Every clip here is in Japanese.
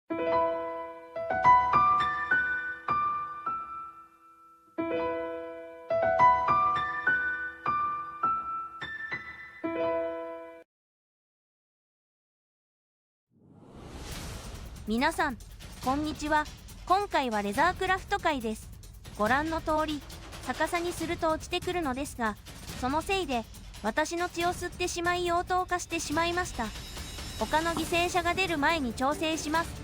皆さんこんにちは。今回はレザークラフト会です。ご覧の通り逆さにすると落ちてくるのですが、そのせいで私の血を吸ってしまい応答化してしまいました。他の犠牲者が出る前に調整します。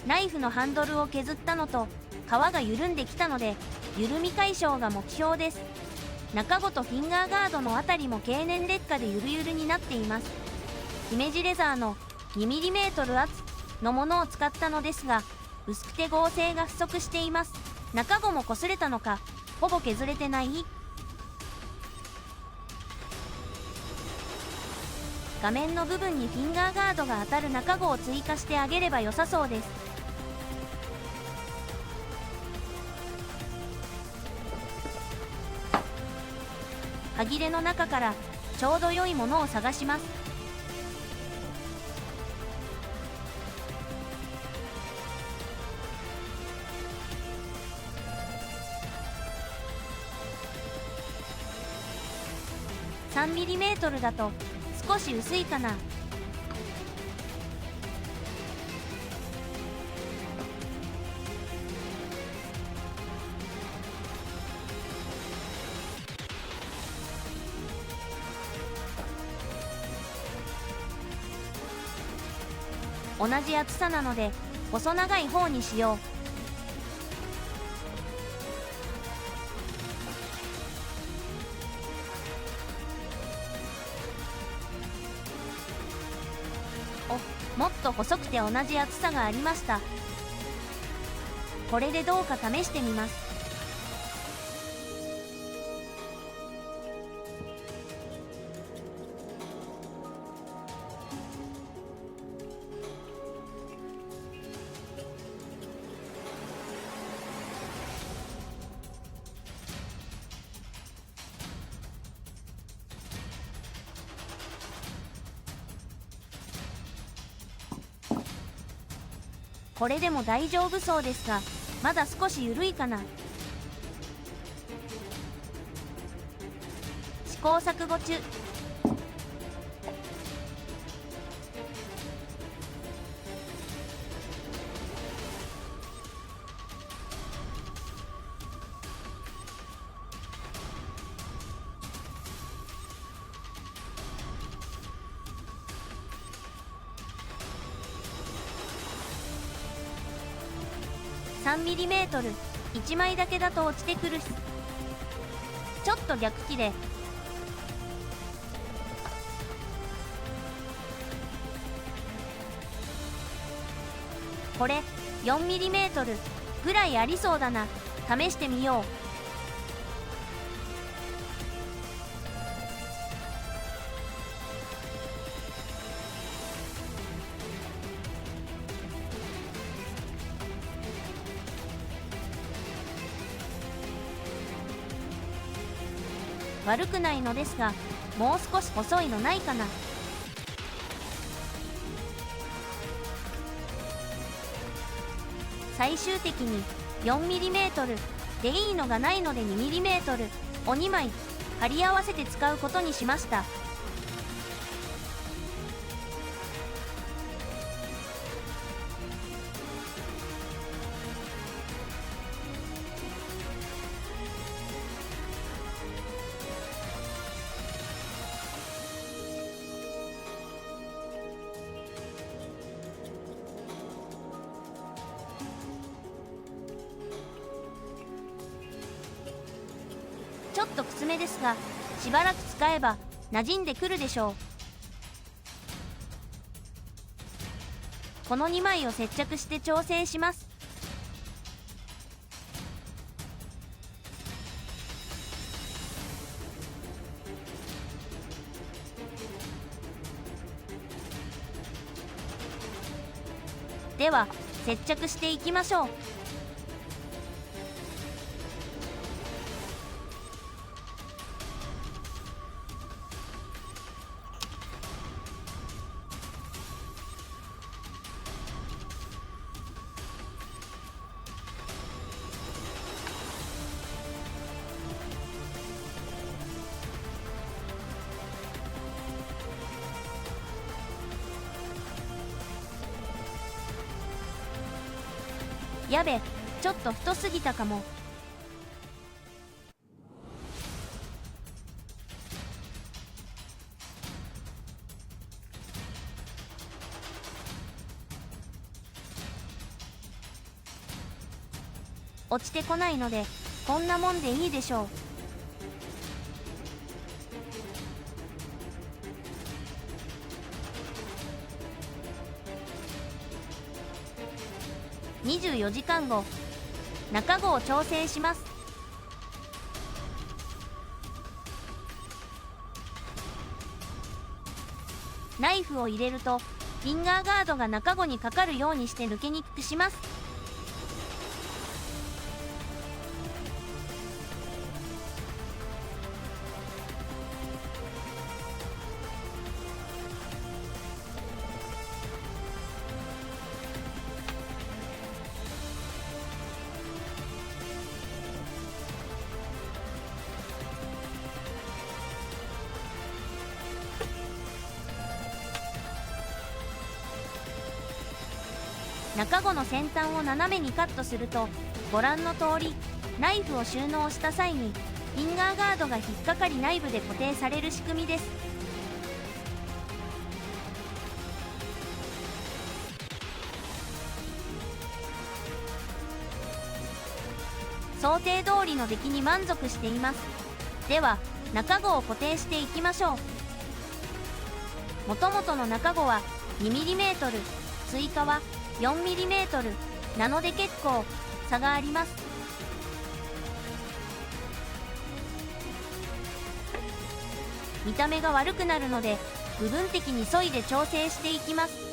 ナイフのハンドルを削ったのと皮が緩んできたので緩み解消が目標です。中ごとフィンガーガードのあたりも経年劣化でゆるゆるになっています。姫路レザーの 2mm 厚のものを使ったのですが、薄くて合成が不足しています。中後も擦れたのかほぼ削れてない。画面の部分にフィンガーガードが当たる中後を追加してあげれば良さそうです。歯切れの中からちょうど良いものを探します。3mm だと少し薄いかな。同じ厚さなので細長い方にしよう。もっと細くて同じ厚さがありました。これでどうか試してみます。これでも大丈夫そうですが、まだ少し緩いかな。試行錯誤中。3mm、1枚だけだと落ちてくるし、ちょっと逆切れ。これ 4mm ぐらいありそうだな。試してみよう。悪くないのですが、もう少し細いのないかな。最終的に 4mm でいいのがないので 2mm を2枚貼り合わせて使うことにしました。ちょっとくすめですが、しばらく使えば馴染んでくるでしょう。この2枚を接着して調整します。では接着していきましょう。やべ、ちょっと太すぎたかも。落ちてこないのでこんなもんでいいでしょう。24時間後、中子を調整します。ナイフを入れるとフィンガーガードが中子にかかるようにして抜けにくくします。中子の先端を斜めにカットすると、ご覧の通りナイフを収納した際にフィンガーガードが引っかかり内部で固定される仕組みです。想定通りの出来に満足しています。では中子を固定していきましょう。もともとの中子は 2mm、 追加は 4mm なので結構差があります。見た目が悪くなるので部分的に削いで調整していきます。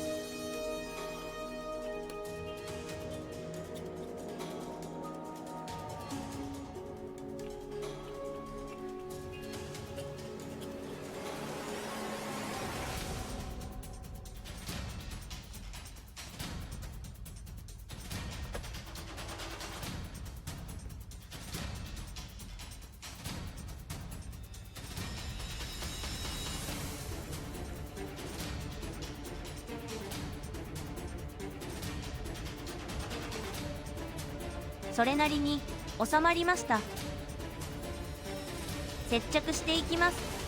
それなりに収まりました。接着していきます。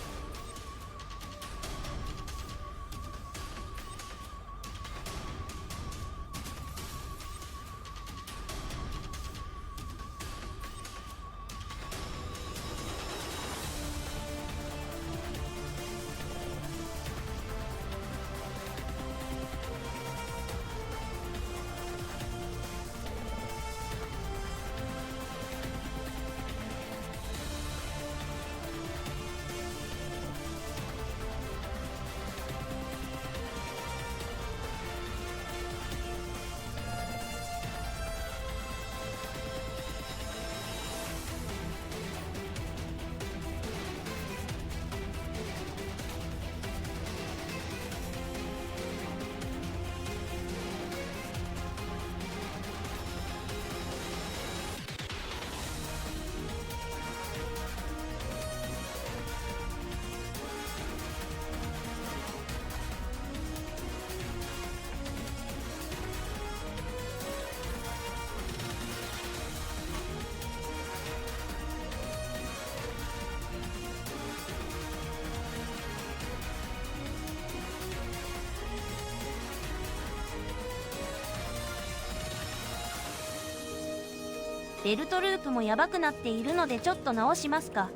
ベルトループもやばくなっているのでちょっと直しますか。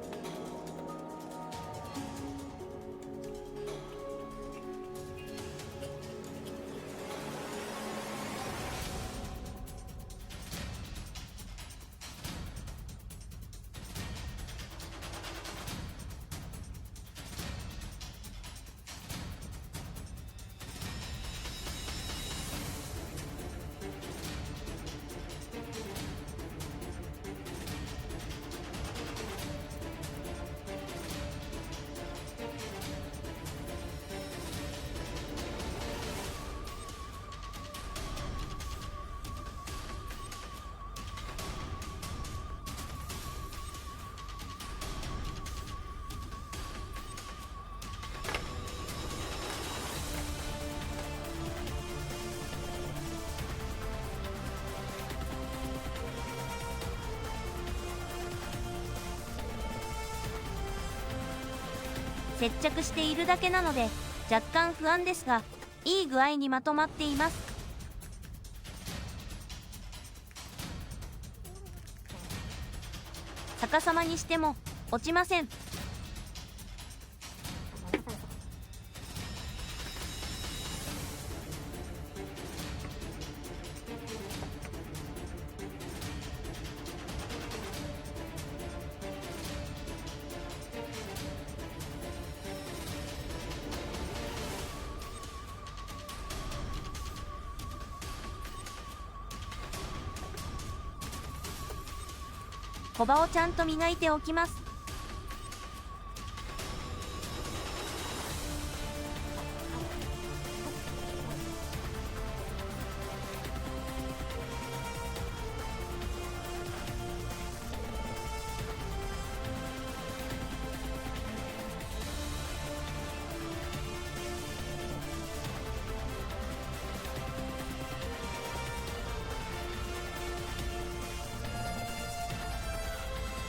接着しているだけなので若干不安ですが、いい具合にまとまっています。逆さまにしても落ちません。コバをちゃんと磨いておきます。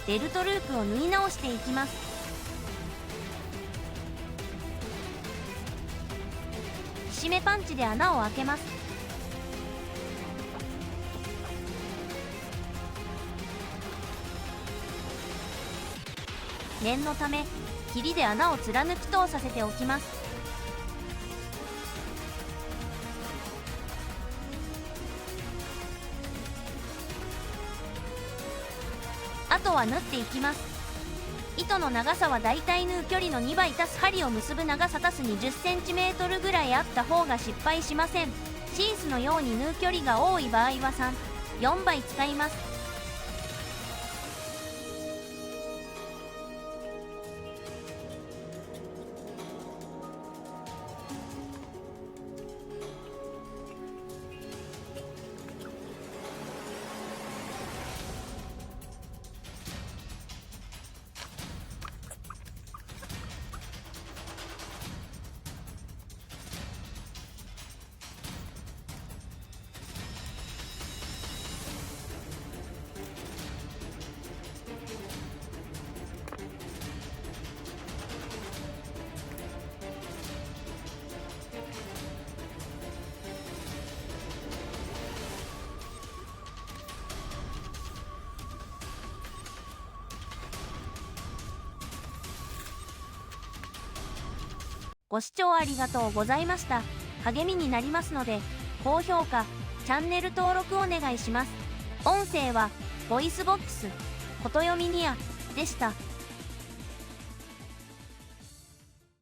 ベルトループを縫い直していきます。締めパンチで穴を開けます。念のため切りで穴を貫き通させておきます。あとは縫っていきます。糸の長さはだいたい縫う距離の2倍足す針を結ぶ長さ足す 20cm ぐらいあった方が失敗しません。チーズのように縫う距離が多い場合は3、4倍使います。ご視聴ありがとうございました。励みになりますので、高評価、チャンネル登録お願いします。音声は、ボイスボックス、ことよみにあでした。